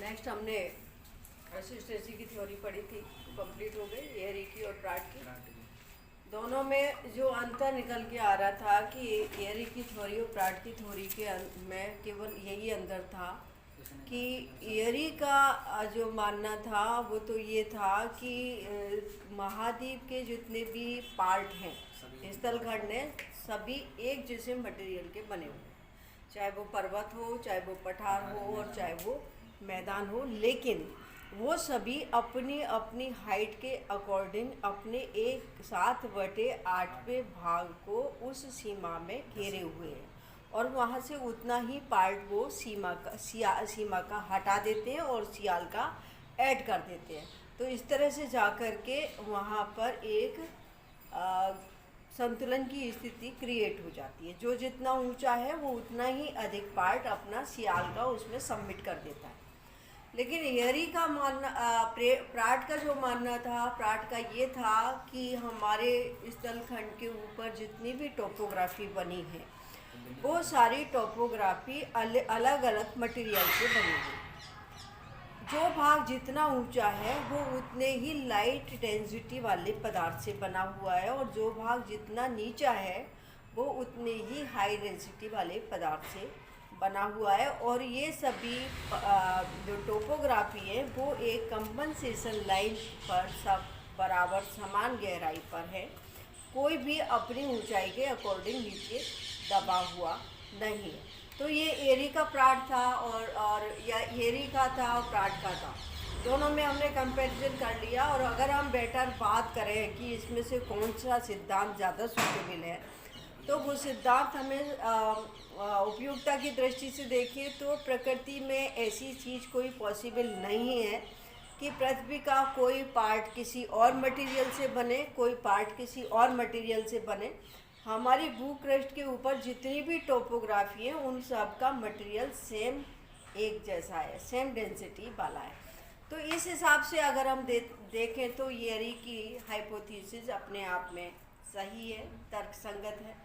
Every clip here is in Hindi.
नेक्स्ट हमने कंसिस्टेंसी की थ्योरी पढ़ी थी, कंप्लीट हो गई। एयरी की और प्राट की दोनों में जो अंतर निकल के आ रहा था कि एयरी की थ्योरी और प्राट की थ्योरी के में केवल यही अंतर था कि एयरी का जो मानना था वो तो ये था कि महाद्वीप के जितने भी पार्ट हैं स्थलखंड ने सभी एक जैसे मटेरियल के बने हुए, चाहे वो पर्वत हो, चाहे वो पठार हो और चाहे वो मैदान हो, लेकिन वो सभी अपनी अपनी हाइट के अकॉर्डिंग अपने 1/7/8 भाग को उस सीमा में घेरे हुए हैं और वहाँ से उतना ही पार्ट वो सीमा का हटा देते हैं और सियाल का ऐड कर देते हैं। तो इस तरह से जा कर के वहाँ पर एक संतुलन की स्थिति क्रिएट हो जाती है। जो जितना ऊंचा है वो उतना ही अधिक पार्ट अपना सियाल का उसमें सबमिट कर देता है। लेकिन एयरी का मानना प्राट का जो मानना था, प्राट का ये था कि हमारे स्थलखंड के ऊपर जितनी भी टोपोग्राफी बनी है वो सारी टोपोग्राफी अलग अलग मटेरियल से बनी है। जो भाग जितना ऊंचा है वो उतने ही लाइट डेंसिटी वाले पदार्थ से बना हुआ है और जो भाग जितना नीचा है वो उतने ही हाई डेंसिटी वाले पदार्थ से बना हुआ है। और ये सभी जो टोपोग्राफी है वो एक कंपनसेशन लाइन पर सब बराबर समान गहराई पर है, कोई भी अपनी ऊंचाई के अकॉर्डिंग नीचे दबा हुआ नहीं है। तो ये एयरी का प्राट था और या एयरी का था और प्राट का था, दोनों में हमने कंपैरिजन कर लिया। और अगर हम बेटर बात करें कि इसमें से कौन सा सिद्धांत ज़्यादा सूटेबल है, तो वो सिद्धांत हमें उपयोगिता की दृष्टि से देखिए तो प्रकृति में ऐसी चीज़ कोई पॉसिबल नहीं है कि पृथ्वी का कोई पार्ट किसी और मटेरियल से बने, कोई पार्ट किसी और मटेरियल से बने। हमारी भूपृष्ठ के ऊपर जितनी भी टोपोग्राफी है उन सब का मटेरियल सेम एक जैसा है, सेम डेंसिटी वाला है। तो इस हिसाब से अगर हम देखें तो एयरी की हाइपोथेसिस अपने आप में सही है, तर्कसंगत है।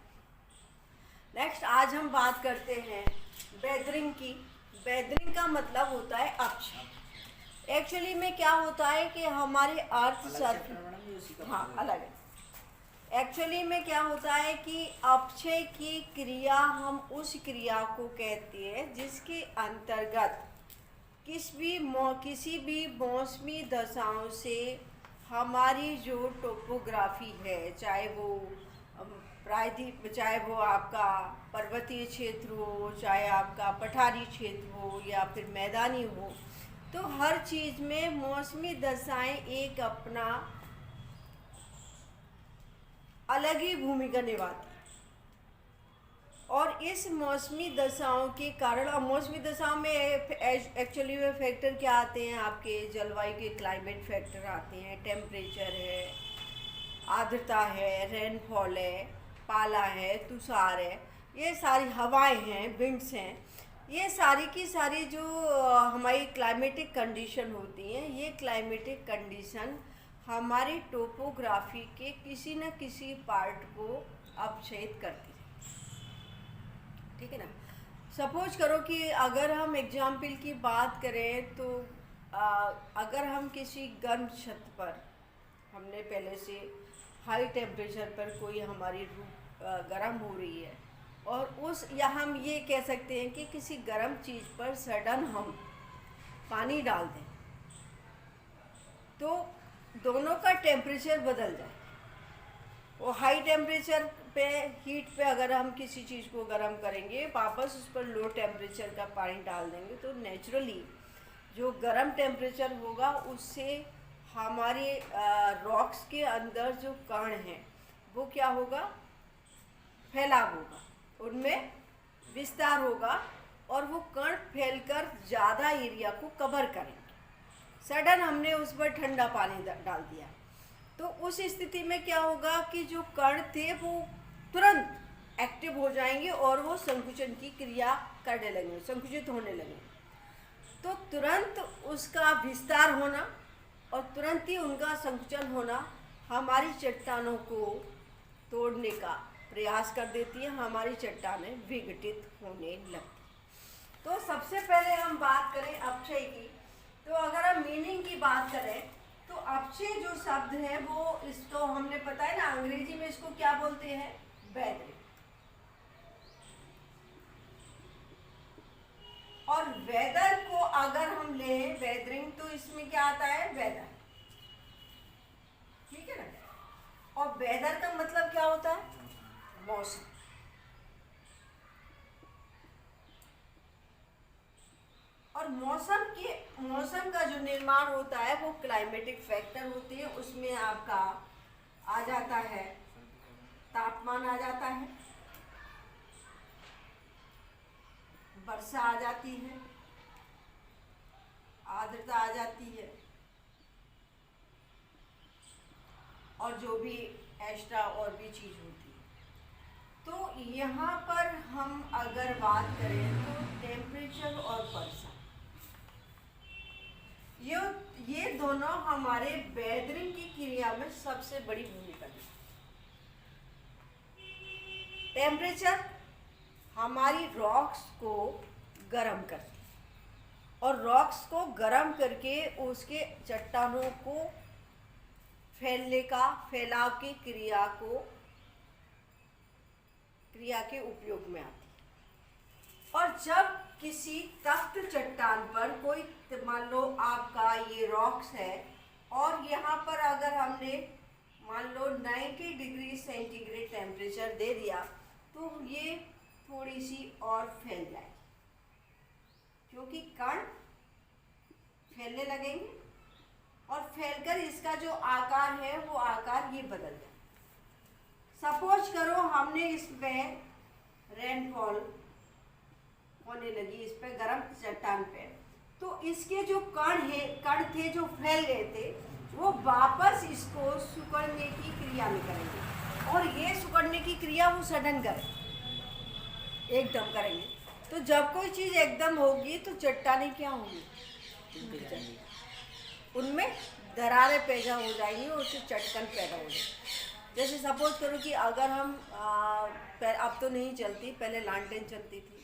नेक्स्ट आज हम बात करते हैं वेदरिंग की। वेदरिंग का मतलब होता है अक्ष। एक्चुअली में क्या होता है कि हमारे अर्थ सरफेस अलग है। एक्चुअली में क्या होता है कि अपक्षय की क्रिया हम उस क्रिया को कहते हैं जिसके अंतर्गत किसी भी मौसमी दशाओं से हमारी जो टोपोग्राफी है, चाहे वो प्रायद्वीप, चाहे वो आपका पर्वतीय क्षेत्र हो, चाहे आपका पठारी क्षेत्र हो या फिर मैदानी हो, तो हर चीज़ में मौसमी दशाएं एक अपना अलग ही भूमिका निभाती है। और इस मौसमी दशाओं के कारण, अब मौसमी दशाओं में एक्चुअली में फैक्टर क्या आते हैं, आपके जलवायु के क्लाइमेट फैक्टर आते हैं, टेम्परेचर है, आर्द्रता है, रेनफॉल है, पाला है, तुषार है, ये सारी हवाएं हैं, विंड्स हैं, ये सारी की सारी जो हमारी क्लाइमेटिक कंडीशन होती हैं, ये क्लाइमेटिक कंडीशन हमारी टोपोग्राफी के किसी न किसी पार्ट को अपक्षयित करती है। ठीक है ना। सपोज करो कि अगर हम एग्जाम्पल की बात करें तो अगर हम किसी गर्म छत पर, हमने पहले से हाई टेम्परेचर पर कोई हमारी रूप गर्म हो रही है और या हम ये कह सकते हैं कि किसी गर्म चीज़ पर सडन हम पानी डाल दें तो दोनों का टेम्परेचर बदल जाए। वो हाई टेम्परेचर पे, हीट पे अगर हम किसी चीज़ को गर्म करेंगे, वापस उस पर लो टेम्परेचर का पानी डाल देंगे तो नेचुरली जो गर्म टेम्परेचर होगा उससे हमारे रॉक्स के अंदर जो कण हैं वो क्या होगा, फैलाव होगा, उनमें विस्तार होगा और वो कण फैलकर ज़्यादा एरिया को कवर करेंगे। सडन हमने उस पर ठंडा पानी डाल दिया तो उस स्थिति में क्या होगा कि जो कण थे वो तुरंत एक्टिव हो जाएंगे और वो संकुचन की क्रिया करने लगेंगे, संकुचित होने लगेंगे। तो तुरंत उसका विस्तार होना और तुरंत ही उनका संकुचन होना हमारी चट्टानों को तोड़ने का प्रयास कर देती है, हमारी चट्टानें विघटित होने लगती। तो सबसे पहले हम बात करें अपक्षय की, तो अगर हम मीनिंग की बात करें तो अपचे जो शब्द है वो इसको हमने पता है ना, अंग्रेजी में इसको क्या बोलते हैं, वेदरिंग। और वेदर को अगर हम लें वेदरिंग तो इसमें क्या आता है, वेदर, ठीक है ना। और वेदर का मतलब क्या होता है, मौसम। और मौसम का जो निर्माण होता है वो क्लाइमेटिक फैक्टर होते हैं। उसमें आपका आ जाता है तापमान, आ जाता है वर्षा, आ जाती है आर्द्रता, आ जाती है, और जो भी एक्स्ट्रा और भी चीज़ होती है। तो यहाँ पर हम अगर बात करें तो टेम्परेचर और वर्षा, ये दोनों हमारे वेदरिंग की क्रिया में सबसे बड़ी भूमिका निभाते हैं। टेम्परेचर हमारी रॉक्स को गर्म करती है और रॉक्स को गर्म करके उसके चट्टानों को फैलाव की क्रिया के उपयोग में आती है। और जब किसी तख्त चट्टान पर कोई, मान लो आपका ये रॉक्स है और यहाँ पर अगर हमने मान लो 90 डिग्री सेंटीग्रेड टेम्परेचर दे दिया तो ये थोड़ी सी और फैल जाएगी, क्योंकि कण फैलने लगेंगे और फैलकर इसका जो आकार है वो आकार ये बदल जाए। सपोज करो हमने इसमें रेनफॉल होने लगी इस पे गर्म चट्टान पे, तो इसके जो कण थे जो फैल गए थे वो वापस इसको सिकुड़ने की क्रिया में करेंगे। और ये सिकुड़ने की क्रिया वो सडन करेंगे, एकदम करेंगे। तो जब कोई चीज़ एकदम होगी तो चट्टानें क्या होंगी, उनमें दरारें पैदा हो जाएंगी और उससे चटकन पैदा हो जाएगी। जैसे सपोज करो कि अगर हम अब तो नहीं चलती, पहले लालटेन चलती थी,